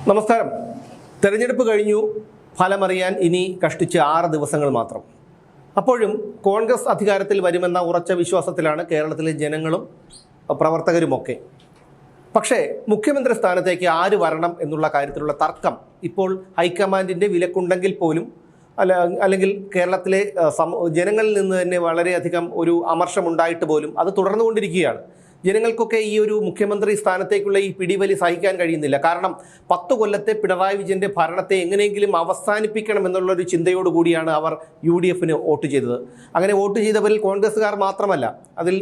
നമസ്കാരം. തെരഞ്ഞെടുപ്പ് കഴിഞ്ഞു, ഫലമറിയാൻ ഇനി കഷ്ടിച്ച് 6 ദിവസങ്ങൾ മാത്രം. അപ്പോഴും കോൺഗ്രസ് അധികാരത്തിൽ വരുമെന്ന ഉറച്ച വിശ്വാസത്തിലാണ് കേരളത്തിലെ ജനങ്ങളും പ്രവർത്തകരുമൊക്കെ. പക്ഷേ മുഖ്യമന്ത്രി സ്ഥാനത്തേക്ക് ആര് വരണം എന്നുള്ള കാര്യത്തിലുള്ള തർക്കം ഇപ്പോൾ ഹൈക്കമാൻഡിൻ്റെ വിലക്കുണ്ടെങ്കിൽ പോലും അല്ലെങ്കിൽ കേരളത്തിലെ ജനങ്ങളിൽ നിന്ന് തന്നെ വളരെയധികം ഒരു അമർഷമുണ്ടായിട്ട് പോലും അത് തുടർന്നുകൊണ്ടിരിക്കുകയാണ്. ജനങ്ങൾക്കൊക്കെ ഈ ഒരു മുഖ്യമന്ത്രി സ്ഥാനത്തേക്കുള്ള ഈ പിടിവലി സഹിക്കാൻ കഴിയുന്നില്ല. കാരണം 10 കൊല്ലത്തെ പിണറായി വിജയൻ്റെ ഭരണത്തെ എങ്ങനെയെങ്കിലും അവസാനിപ്പിക്കണം എന്നുള്ളൊരു ചിന്തയോടുകൂടിയാണ് അവർ UDFന് വോട്ട് ചെയ്തത്. അങ്ങനെ വോട്ട് ചെയ്തവരിൽ കോൺഗ്രസ്സുകാർ മാത്രമല്ല, അതിൽ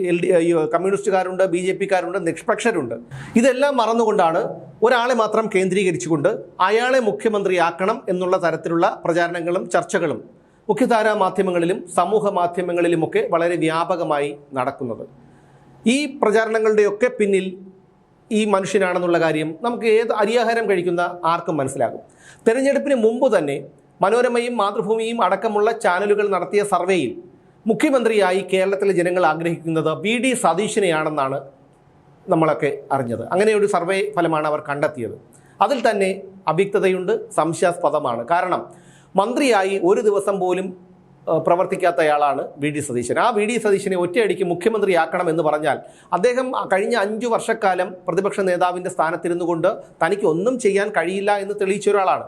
കമ്മ്യൂണിസ്റ്റുകാരുണ്ട്, BJPക്കാരുണ്ട്, നിഷ്പക്ഷരുണ്ട്. ഇതെല്ലാം മറന്നുകൊണ്ടാണ് ഒരാളെ മാത്രം കേന്ദ്രീകരിച്ചുകൊണ്ട് അയാളെ മുഖ്യമന്ത്രിയാക്കണം എന്നുള്ള തരത്തിലുള്ള പ്രചാരണങ്ങളും ചർച്ചകളും മുഖ്യധാരാ മാധ്യമങ്ങളിലും സമൂഹ മാധ്യമങ്ങളിലുമൊക്കെ വളരെ വ്യാപകമായി നടക്കുന്നത്. ഈ പ്രചാരണങ്ങളുടെയൊക്കെ പിന്നിൽ ഈ മനുഷ്യനാണെന്നുള്ള കാര്യം നമുക്ക് അരിയാഹാരം കഴിക്കുന്ന ആർക്കും മനസ്സിലാകും. തെരഞ്ഞെടുപ്പിന് മുമ്പ് തന്നെ മനോരമയും മാതൃഭൂമിയും അടക്കമുള്ള ചാനലുകൾ നടത്തിയ സർവേയിൽ മുഖ്യമന്ത്രിയായി കേരളത്തിലെ ജനങ്ങൾ ആഗ്രഹിക്കുന്നത് VD സതീശനെയാണെന്നാണ് നമ്മളൊക്കെ അറിഞ്ഞത്. അങ്ങനെ ഒരു സർവേ ഫലമാണ് അവർ കണ്ടെത്തിയത്. അതിൽ തന്നെ അവ്യക്തതയുണ്ട്, സംശയാസ്പദമാണ്. കാരണം മന്ത്രിയായി ഒരു ദിവസം പോലും പ്രവർത്തിക്കാത്തയാളാണ് VD സതീശൻ. ആ VD സതീശനെ ഒറ്റയടിക്ക് മുഖ്യമന്ത്രിയാക്കണം എന്ന് പറഞ്ഞാൽ അദ്ദേഹം കഴിഞ്ഞ 5 വർഷക്കാലം പ്രതിപക്ഷ നേതാവിൻ്റെ സ്ഥാനത്തിരുന്നു കൊണ്ട് തനിക്ക് ഒന്നും ചെയ്യാൻ കഴിയില്ല എന്ന് തെളിയിച്ച ഒരാളാണ്.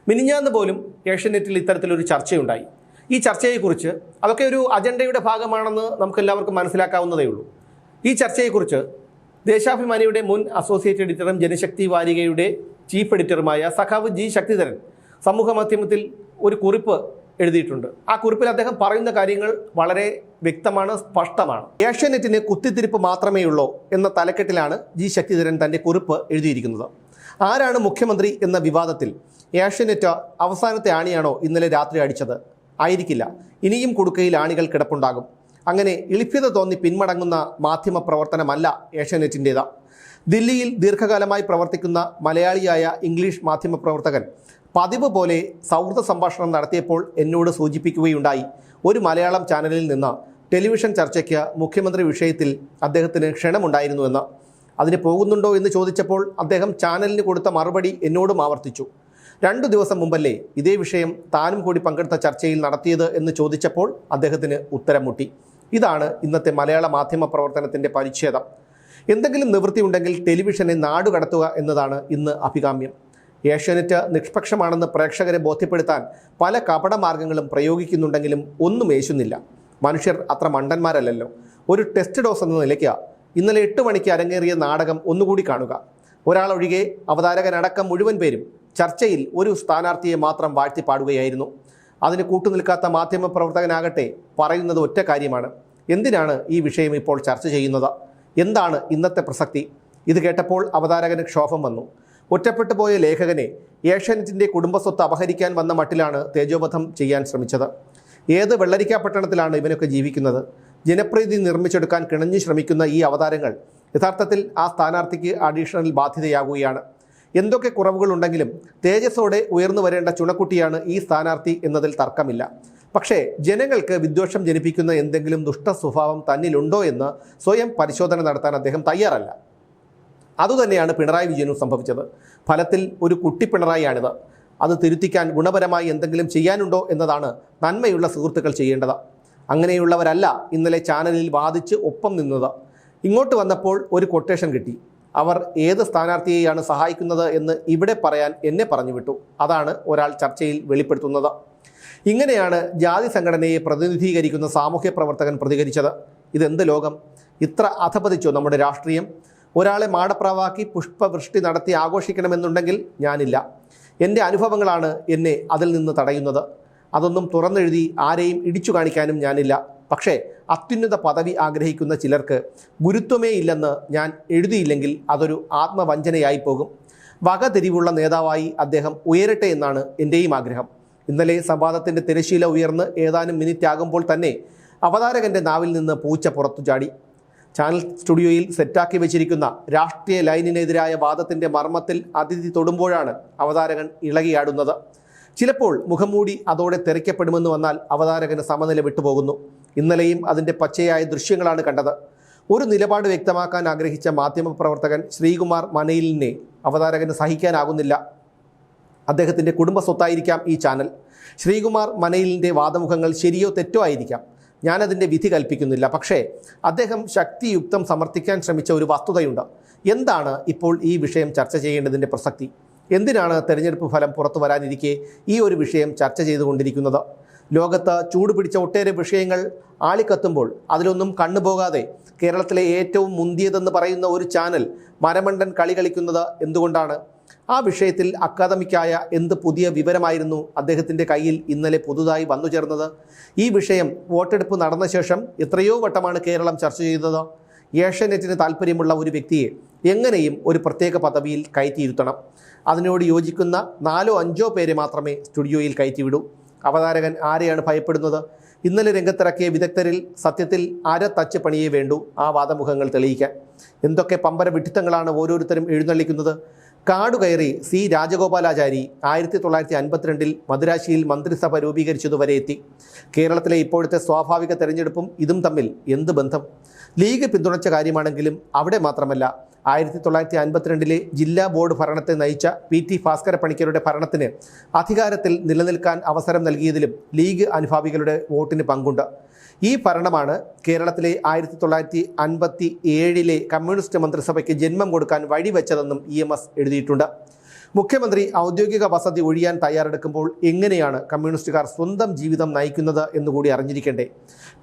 മിനിഞ്ഞാന്ന് പോലും ഏഷ്യാനെറ്റിൽ ഇത്തരത്തിലൊരു ചർച്ചയുണ്ടായി. ഈ ചർച്ചയെക്കുറിച്ച് അതൊക്കെ ഒരു അജണ്ടയുടെ ഭാഗമാണെന്ന് നമുക്കെല്ലാവർക്കും മനസ്സിലാക്കാവുന്നതേ ഉള്ളൂ. ഈ ചർച്ചയെക്കുറിച്ച് ദേശാഭിമാനിയുടെ മുൻ അസോസിയേറ്റ് എഡിറ്ററും ജനശക്തി വാരികയുടെ ചീഫ് എഡിറ്ററുമായ സഖാവ് G ശക്തിധരൻ സമൂഹ മാധ്യമത്തിൽ ഒരു കുറിപ്പ് എഴുതിയിട്ടുണ്ട്. ആ കുറിപ്പിൽ അദ്ദേഹം പറയുന്ന കാര്യങ്ങൾ വളരെ വ്യക്തമാണ്, സ്പഷ്ടമാണ്. ഏഷ്യാനെറ്റിന് കുത്തിത്തിരിപ്പ് മാത്രമേ ഉള്ളൂ എന്ന തലക്കെട്ടിലാണ് G ശക്തിധരൻ തൻ്റെ കുറിപ്പ് എഴുതിയിരിക്കുന്നത്. ആരാണ് മുഖ്യമന്ത്രി എന്ന വിവാദത്തിൽ ഏഷ്യാനെറ്റ് അവസാനത്തെ ആണിയാണോ ഇന്നലെ രാത്രി അടിച്ചത്? ആയിരിക്കില്ല. ഇനിയും കുടുക്കയിൽ ആണികൾ കിടപ്പുണ്ടാകും. അങ്ങനെ എളിഭ്യത തോന്നി പിന്മടങ്ങുന്ന മാധ്യമ പ്രവർത്തനമല്ല ഏഷ്യാനെറ്റിൻ്റേത്. ദില്ലിയിൽ ദീർഘകാലമായി പ്രവർത്തിക്കുന്ന മലയാളിയായ ഇംഗ്ലീഷ് മാധ്യമ പ്രവർത്തകൻ പതിവ് പോലെ സൗഹൃദ സംഭാഷണം നടത്തിയപ്പോൾ എന്നോട് സൂചിപ്പിക്കുകയുണ്ടായി, ഒരു മലയാളം ചാനലിൽ നിന്ന് ടെലിവിഷൻ ചർച്ചയ്ക്ക് മുഖ്യമന്ത്രി വിഷയത്തിൽ അദ്ദേഹത്തിന് ക്ഷണമുണ്ടായിരുന്നുവെന്ന്. അതിന് പോകുന്നുണ്ടോ എന്ന് ചോദിച്ചപ്പോൾ അദ്ദേഹം ചാനലിന് കൊടുത്ത മറുപടി എന്നോടും ആവർത്തിച്ചു. 2 ദിവസം മുമ്പല്ലേ ഇതേ വിഷയം താനും കൂടി പങ്കെടുത്ത ചർച്ചയിൽ നടത്തിയത് എന്ന് ചോദിച്ചപ്പോൾ അദ്ദേഹത്തിന് ഉത്തരം മുട്ടി. ഇതാണ് ഇന്നത്തെ മലയാള മാധ്യമ പ്രവർത്തനത്തിൻ്റെ പരിച്ഛേദം. എന്തെങ്കിലും നിവൃത്തിയുണ്ടെങ്കിൽ ടെലിവിഷനെ നാടുകടത്തുക എന്നതാണ് ഇന്ന് അഭികാമ്യം. ഏഷ്യാനെറ്റ് നിഷ്പക്ഷമാണെന്ന് പ്രേക്ഷകരെ ബോധ്യപ്പെടുത്താൻ പല കപടമാർഗങ്ങളും പ്രയോഗിക്കുന്നുണ്ടെങ്കിലും ഒന്നും ഏശുന്നില്ല. മനുഷ്യർ അത്ര മണ്ടന്മാരല്ലല്ലോ. ഒരു ടെസ്റ്റ് ഡോസ് എന്ന നിലയ്ക്ക് ഇന്നലെ 8 മണിക്ക് അരങ്ങേറിയ നാടകം ഒന്നുകൂടി കാണുക. ഒരാളൊഴികെ അവതാരകനടക്കം മുഴുവൻ പേരും ചർച്ചയിൽ ഒരു സ്ഥാനാർത്ഥിയെ മാത്രം വാഴ്ത്തി പാടുകയായിരുന്നു. അതിന് കൂട്ടുനിൽക്കാത്ത മാധ്യമ പ്രവർത്തകനാകട്ടെ പറയുന്നത് ഒറ്റ കാര്യമാണ്: എന്തിനാണ് ഈ വിഷയം ഇപ്പോൾ ചർച്ച ചെയ്യുന്നത്? എന്താണ് ഇന്നത്തെ പ്രസക്തി? ഇത് കേട്ടപ്പോൾ അവതാരകന് ക്ഷോഭം വന്നു. ഒറ്റപ്പെട്ടു പോയ ലേഖകനെ ഏഷ്യാനെറ്റിൻ്റെ കുടുംബസ്വത്ത് അപഹരിക്കാൻ വന്ന മട്ടിലാണ് തേജോവധം ചെയ്യാൻ ശ്രമിച്ചത്. ഏത് വെള്ളരിക്കാ പട്ടണത്തിലാണ് ഇവനൊക്കെ ജീവിക്കുന്നത്? ജനപ്രീതി നിർമ്മിച്ചെടുക്കാൻ കിണഞ്ഞു ശ്രമിക്കുന്ന ഈ അവതാരങ്ങൾ യഥാർത്ഥത്തിൽ ആ സ്ഥാനാർത്ഥിക്ക് അഡീഷണൽ ബാധ്യതയാകുകയാണ്. എന്തൊക്കെ കുറവുകളുണ്ടെങ്കിലും തേജസ്സോടെ ഉയർന്നു വരേണ്ട ചുണക്കുട്ടിയാണ് ഈ സ്ഥാനാർത്ഥി എന്നതിൽ തർക്കമില്ല. പക്ഷേ ജനങ്ങൾക്ക് വിദ്വേഷം ജനിപ്പിക്കുന്ന എന്തെങ്കിലും ദുഷ്ട സ്വഭാവം തന്നിലുണ്ടോ എന്ന് സ്വയം പരിശോധന നടത്താൻ അദ്ദേഹം തയ്യാറല്ല. അതുതന്നെയാണ് പിണറായി വിജയനും സംഭവിച്ചത്. ഫലത്തിൽ ഒരു കുട്ടി പിണറായിയാണിത്. അത് തിരുത്തിക്കാൻ ഗുണപരമായി എന്തെങ്കിലും ചെയ്യാനുണ്ടോ എന്നതാണ് നന്മയുള്ള സുഹൃത്തുക്കൾ ചെയ്യേണ്ടത്. അങ്ങനെയുള്ളവരല്ല ഇന്നലെ ചാനലിൽ വാദിച്ച് ഒപ്പം നിന്നത്. ഇങ്ങോട്ട് വന്നപ്പോൾ ഒരു കൊട്ടേഷൻ കിട്ടി. അവർ ഏത് സ്ഥാനാർത്ഥിയെയാണ് സഹായിക്കുന്നത് എന്ന് ഇവിടെ പറയാൻ എന്നെ പറഞ്ഞു വിട്ടു. അതാണ് ഒരാൾ ചർച്ചയിൽ വെളിപ്പെടുത്തുന്നത്. ഇങ്ങനെയാണ് ജാതി സംഘടനയെ പ്രതിനിധീകരിക്കുന്ന സാമൂഹ്യ പ്രവർത്തകൻ പ്രതികരിച്ചത്. ഇതെന്ത് ലോകം? ഇത്ര അധപതിച്ചോ നമ്മുടെ രാഷ്ട്രീയം? ഒരാളെ മാടപ്രാവാക്കി പുഷ്പവൃഷ്ടി നടത്തി ആഘോഷിക്കണമെന്നുണ്ടെങ്കിൽ ഞാനില്ല. എൻ്റെ അനുഭവങ്ങളാണ് എന്നെ അതിൽ നിന്ന് തടയുന്നത്. അതൊന്നും തുറന്നെഴുതി ആരെയും ഇടിച്ചു കാണിക്കാനും ഞാനില്ല. പക്ഷേ അത്യുന്നത പദവി ആഗ്രഹിക്കുന്ന ചിലർക്ക് ഗുരുത്വമേ ഇല്ലെന്ന് ഞാൻ എഴുതിയില്ലെങ്കിൽ അതൊരു ആത്മവഞ്ചനയായി പോകും. വകതിരിവുള്ള നേതാവായി അദ്ദേഹം ഉയരട്ടെ എന്നാണ് എൻ്റെയും ആഗ്രഹം. ഇന്നലെ സംവാദത്തിൻ്റെ തിരശീല ഉയർന്ന് ഏതാനും മിനിറ്റ് ആകുമ്പോൾ തന്നെ അവതാരകൻ്റെ നാവിൽ നിന്ന് പൂച്ച പുറത്തു ചാടി. ചാനൽ സ്റ്റുഡിയോയിൽ സെറ്റാക്കി വെച്ചിരിക്കുന്ന രാഷ്ട്രീയ ലൈനിനെതിരായ വാദത്തിൻ്റെ മർമ്മത്തിൽ അതിഥി തൊടുമ്പോഴാണ് അവതാരകൻ ഇളകിയാടുന്നത്. ചിലപ്പോൾ മുഖംമൂടി അതോടെ തെറിക്കപ്പെടുമെന്ന് വന്നാൽ അവതാരകന് സമനില വിട്ടുപോകുന്നു. ഇന്നലെയും അതിൻ്റെ പച്ചയായ ദൃശ്യങ്ങളാണ് കണ്ടത്. ഒരു നിലപാട് വ്യക്തമാക്കാൻ ആഗ്രഹിച്ച മാധ്യമപ്രവർത്തകൻ ശ്രീകുമാർ മനയിലിനെ അവതാരകന് സഹിക്കാനാകുന്നില്ല. അദ്ദേഹത്തിൻ്റെ കുടുംബ സ്വത്തായിരിക്കാം ഈ ചാനൽ. ശ്രീകുമാർ മനയിലിൻ്റെ വാദമുഖങ്ങൾ ശരിയോ തെറ്റോ ആയിരിക്കാം, ഞാനതിൻ്റെ വിധി കൽപ്പിക്കുന്നില്ല. പക്ഷേ അദ്ദേഹം ശക്തിയുക്തം സമർത്ഥിക്കാൻ ശ്രമിച്ച ഒരു വസ്തുതയുണ്ട്. എന്താണ് ഇപ്പോൾ ഈ വിഷയം ചർച്ച ചെയ്യേണ്ടതിൻ്റെ പ്രസക്തി? എന്തിനാണ് തെരഞ്ഞെടുപ്പ് ഫലം പുറത്തു വരാനിരിക്കെ ഈ ഒരു വിഷയം ചർച്ച ചെയ്തുകൊണ്ടിരിക്കുന്നത്? ലോകത്ത് ചൂടുപിടിച്ച ഒട്ടേറെ വിഷയങ്ങൾ ആളിക്കത്തുമ്പോൾ അതിലൊന്നും കണ്ണുപോകാതെ കേരളത്തിലെ ഏറ്റവും മുന്തിയതെന്ന് പറയുന്ന ഒരു ചാനൽ മരമണ്ടൻ കളി കളിക്കുന്നത് എന്തുകൊണ്ടാണ്? ആ വിഷയത്തിൽ അക്കാദമിക്കായ എന്ത് പുതിയ വിവരമായിരുന്നു അദ്ദേഹത്തിൻ്റെ കയ്യിൽ ഇന്നലെ പുതുതായി വന്നു ചേർന്നത്? ഈ വിഷയം വോട്ടെടുപ്പ് നടന്ന ശേഷം എത്രയോ വട്ടമാണ് കേരളം ചർച്ച ചെയ്തത്. ഏഷ്യാനെറ്റിന് താല്പര്യമുള്ള ഒരു വ്യക്തിയെ എങ്ങനെയും ഒരു പ്രത്യേക പദവിയിൽ കയറ്റിയിരുത്തണം. അതിനോട് യോജിക്കുന്ന 4-5 പേരെ മാത്രമേ സ്റ്റുഡിയോയിൽ കയറ്റിവിടൂ. അവതാരകൻ ആരെയാണ് ഭയപ്പെടുന്നത്? ഇന്നലെ രംഗത്തിറക്കിയ വിദഗ്ധരിൽ സത്യത്തിൽ അര തച്ച് പണിയേ വേണ്ടൂ ആ വാദമുഖങ്ങൾ തെളിയിക്കാൻ. എന്തൊക്കെ പമ്പര വിഡിത്തങ്ങളാണ് ഓരോരുത്തരും എഴുന്നള്ളിക്കുന്നത്. കാടുകയറി സി രാജഗോപാലാചാരി 1952 മദുരാശിയിൽ മന്ത്രിസഭ രൂപീകരിച്ചതുവരെ എത്തി. കേരളത്തിലെ ഇപ്പോഴത്തെ സ്വാഭാവിക തെരഞ്ഞെടുപ്പും ഇതും തമ്മിൽ എന്ത് ബന്ധം? ലീഗ് പിന്തുണച്ച കാര്യമാണെങ്കിലും അവിടെ മാത്രമല്ല, 1952 ജില്ലാ ബോർഡ് ഭരണത്തെ നയിച്ച PT ഭാസ്കര പണിക്കരുടെ ഭരണത്തിന് അധികാരത്തിൽ നിലനിൽക്കാൻ അവസരം നൽകിയതിലും ലീഗ് അനുഭാവികളുടെ വോട്ടിന് പങ്കുണ്ട്. ഈ ഭരണമാണ് കേരളത്തിലെ 1957 കമ്മ്യൂണിസ്റ്റ് മന്ത്രിസഭയ്ക്ക് ജന്മം കൊടുക്കാൻ വഴിവെച്ചതെന്നും EMS എഴുതിയിട്ടുണ്ട്. മുഖ്യമന്ത്രി ഔദ്യോഗിക വസതി ഒഴിയാൻ തയ്യാറെടുക്കുമ്പോൾ എങ്ങനെയാണ് കമ്മ്യൂണിസ്റ്റുകാർ സ്വന്തം ജീവിതം നയിക്കുന്നത് എന്നുകൂടി അറിഞ്ഞിരിക്കേണ്ടേ?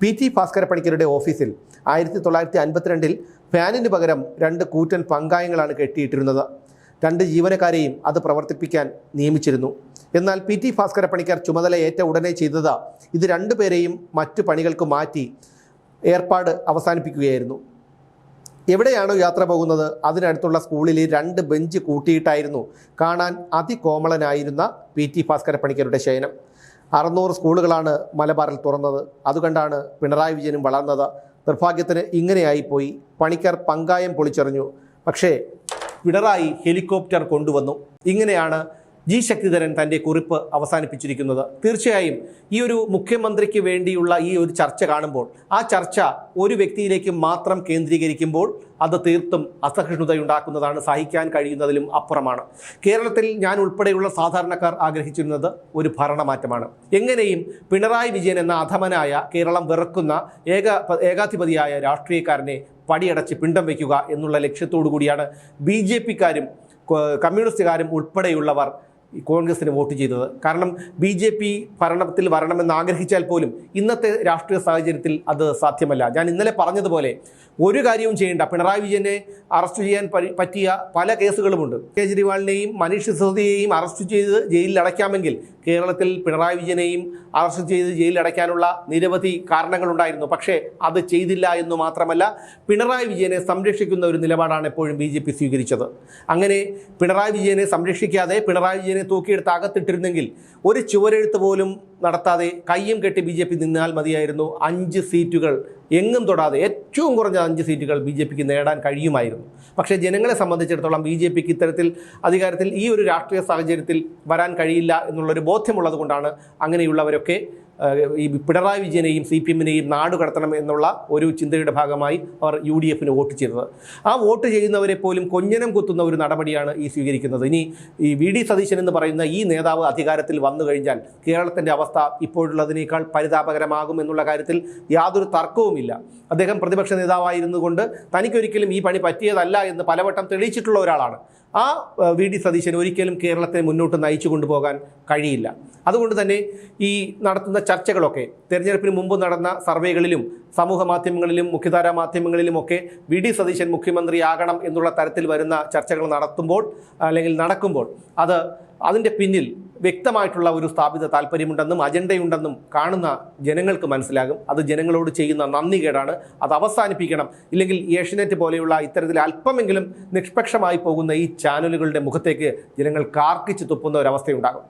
PT ഭാസ്കര പണിക്കരുടെ ഓഫീസിൽ 1952 ഫാനിന് പകരം 2 കൂറ്റൻ പങ്കായങ്ങളാണ് കെട്ടിയിട്ടിരുന്നത്. 2 ജീവനക്കാരെയും അത് പ്രവർത്തിപ്പിക്കാൻ നിയമിച്ചിരുന്നു. എന്നാൽ PT ഭാസ്കര പണിക്കർ ചുമതലയേറ്റ ഉടനെ ചെയ്തത് ഇത് 2 പേരെയും മറ്റു പണികൾക്ക് മാറ്റി ഏർപ്പാട് അവസാനിപ്പിക്കുകയായിരുന്നു. എവിടെയാണോ യാത്ര പോകുന്നത് അതിനടുത്തുള്ള സ്കൂളിൽ 2 ബെഞ്ച് കൂട്ടിയിട്ടായിരുന്നു കാണാൻ അതികോമളനായിരുന്ന PT ഭാസ്കര പണിക്കരുടെ ശയനം. 600 സ്കൂളുകളാണ് മലബാറിൽ തുറന്നത്. അതുകണ്ടാണ് പിണറായി വിജയനും വളർന്നത്. നിർഭാഗ്യത്തിന് ഇങ്ങനെയായിപ്പോയി. പണിക്കർ പങ്കായം പൊളിച്ചെറിഞ്ഞു, പക്ഷേ പിണറായി ഹെലികോപ്റ്റർ കൊണ്ടുവന്നു. ഇങ്ങനെയാണ് ജി ശക്തിധരൻ തൻ്റെ കുറിപ്പ് അവസാനിപ്പിച്ചിരിക്കുന്നത്. തീർച്ചയായും ഈ ഒരു മുഖ്യമന്ത്രിക്ക് വേണ്ടിയുള്ള ഈ ഒരു ചർച്ച കാണുമ്പോൾ ആ ചർച്ച ഒരു വ്യക്തിയിലേക്ക് മാത്രം കേന്ദ്രീകരിക്കുമ്പോൾ അത് തീർത്തും അസഹിഷ്ണുതയുണ്ടാക്കുന്നതാണ്, സഹിക്കാൻ കഴിയുന്നതിലും അപ്പുറമാണ്. കേരളത്തിൽ ഞാൻ ഉൾപ്പെടെയുള്ള സാധാരണക്കാർ ആഗ്രഹിച്ചിരുന്നത് ഒരു ഭരണമാറ്റമാണ്. എങ്ങനെയും പിണറായി വിജയൻ എന്ന അധമനായ, കേരളം വെറുക്കുന്ന ഏകാധിപതിയായ രാഷ്ട്രീയക്കാരനെ പടിയടച്ച് പിണ്ടം വയ്ക്കുക എന്നുള്ള ലക്ഷ്യത്തോടു കൂടിയാണ് BJPക്കാരും കമ്മ്യൂണിസ്റ്റുകാരും ഉൾപ്പെടെയുള്ളവർ കോൺഗ്രസിന് വോട്ട് ചെയ്തത്. കാരണം BJP ഭരണത്തിൽ വരണമെന്ന് ആഗ്രഹിച്ചാൽ പോലും ഇന്നത്തെ രാഷ്ട്രീയ സാഹചര്യത്തിൽ അത് സാധ്യമല്ല. ഞാൻ ഇന്നലെ പറഞ്ഞതുപോലെ ഒരു കാര്യവും ചെയ്യേണ്ട, പിണറായി വിജയനെ അറസ്റ്റ് ചെയ്യാൻ പറ്റിയ പല കേസുകളുമുണ്ട്. കേജ്രിവാളിനെയും മനീഷ് സിസോദിയെയും അറസ്റ്റ് ചെയ്ത് ജയിലിൽ അടയ്ക്കാമെങ്കിൽ കേരളത്തിൽ പിണറായി വിജയനെയും അറസ്റ്റ് ചെയ്ത് ജയിലിൽ അടയ്ക്കാനുള്ള നിരവധി കാരണങ്ങളുണ്ടായിരുന്നു. പക്ഷേ അത് ചെയ്തില്ല എന്ന് മാത്രമല്ല, പിണറായി വിജയനെ സംരക്ഷിക്കുന്ന ഒരു നിലപാടാണ് എപ്പോഴും BJP സ്വീകരിച്ചത്. അങ്ങനെ പിണറായി വിജയനെ സംരക്ഷിക്കാതെ പിണറായി വിജയനെ തൂക്കിയെടുത്ത് അകത്തിട്ടിരുന്നെങ്കിൽ ഒരു ചുവരെഴുത്ത് പോലും നടത്താതെ കയ്യും കെട്ടി BJP നിന്നാൽ മതിയായിരുന്നു. 5 സീറ്റുകൾ എങ്ങും തൊടാതെ ഏറ്റവും കുറഞ്ഞ 5 സീറ്റുകൾ BJPക്ക് നേടാൻ കഴിയുമായിരുന്നു. പക്ഷേ ജനങ്ങളെ സംബന്ധിച്ചിടത്തോളം BJPക്ക് ഇത്തരത്തിൽ അധികാരത്തിൽ ഈ ഒരു രാഷ്ട്രീയ സാഹചര്യത്തിൽ വരാൻ കഴിയില്ല എന്നുള്ളൊരു ബോധ്യമുള്ളത് കൊണ്ടാണ് അങ്ങനെയുള്ളവരൊക്കെ ഈ പിണറായി വിജയനെയും CPMനെയും നാടുകടത്തണം എന്നുള്ള ഒരു ചിന്തയുടെ ഭാഗമായി അവർ UDFന് വോട്ട് ചെയ്തത്. ആ വോട്ട് ചെയ്യുന്നവരെ പോലും കൊഞ്ഞനം കുത്തുന്ന ഒരു നടപടിയാണ് ഈ സ്വീകരിക്കുന്നത്. ഇനി ഈ VD സതീശൻ എന്ന് പറയുന്ന ഈ നേതാവ് അധികാരത്തിൽ വന്നു കഴിഞ്ഞാൽ കേരളത്തിൻ്റെ അവസ്ഥ ഇപ്പോഴുള്ളതിനേക്കാൾ പരിതാപകരമാകും എന്നുള്ള കാര്യത്തിൽ യാതൊരു തർക്കവുമില്ല. അദ്ദേഹം പ്രതിപക്ഷ നേതാവായിരുന്നു കൊണ്ട് തനിക്കൊരിക്കലും ഈ പണി പറ്റിയതല്ല എന്ന് പലവട്ടം തെളിയിച്ചിട്ടുള്ള ഒരാളാണ്. ആ VD സതീശൻ ഒരിക്കലും കേരളത്തെ മുന്നോട്ട് നയിച്ചു കൊണ്ടുപോകാൻ കഴിയില്ല. അതുകൊണ്ട് തന്നെ ഈ നടത്തുന്ന ചർച്ചകളൊക്കെ തെരഞ്ഞെടുപ്പിന് മുമ്പ് നടന്ന സർവേകളിലും സമൂഹ മാധ്യമങ്ങളിലും മുഖ്യധാരാ മാധ്യമങ്ങളിലുമൊക്കെ VD സതീശൻ മുഖ്യമന്ത്രിയാകണം എന്നുള്ള തരത്തിൽ വരുന്ന ചർച്ചകൾ നടത്തുമ്പോൾ അല്ലെങ്കിൽ നടക്കുമ്പോൾ അതിൻ്റെ പിന്നിൽ വ്യക്തമായിട്ടുള്ള ഒരു സ്ഥാപിത താല്പര്യമുണ്ടെന്നും അജണ്ടയുണ്ടെന്നും കാണുന്ന ജനങ്ങൾക്ക് മനസ്സിലാകും. അത് ജനങ്ങളോട് ചെയ്യുന്ന നന്ദികേടാണ്. അത് അവസാനിപ്പിക്കണം. ഇല്ലെങ്കിൽ ഏഷ്യനെറ്റ് പോലെയുള്ള ഇത്തരത്തിൽ അല്പമെങ്കിലും നിഷ്പക്ഷമായി പോകുന്ന ഈ ചാനലുകളുടെ മുഖത്തേക്ക് ജനങ്ങൾ കാർക്കിച്ച് തുപ്പുന്ന ഒരവസ്ഥയുണ്ടാകും.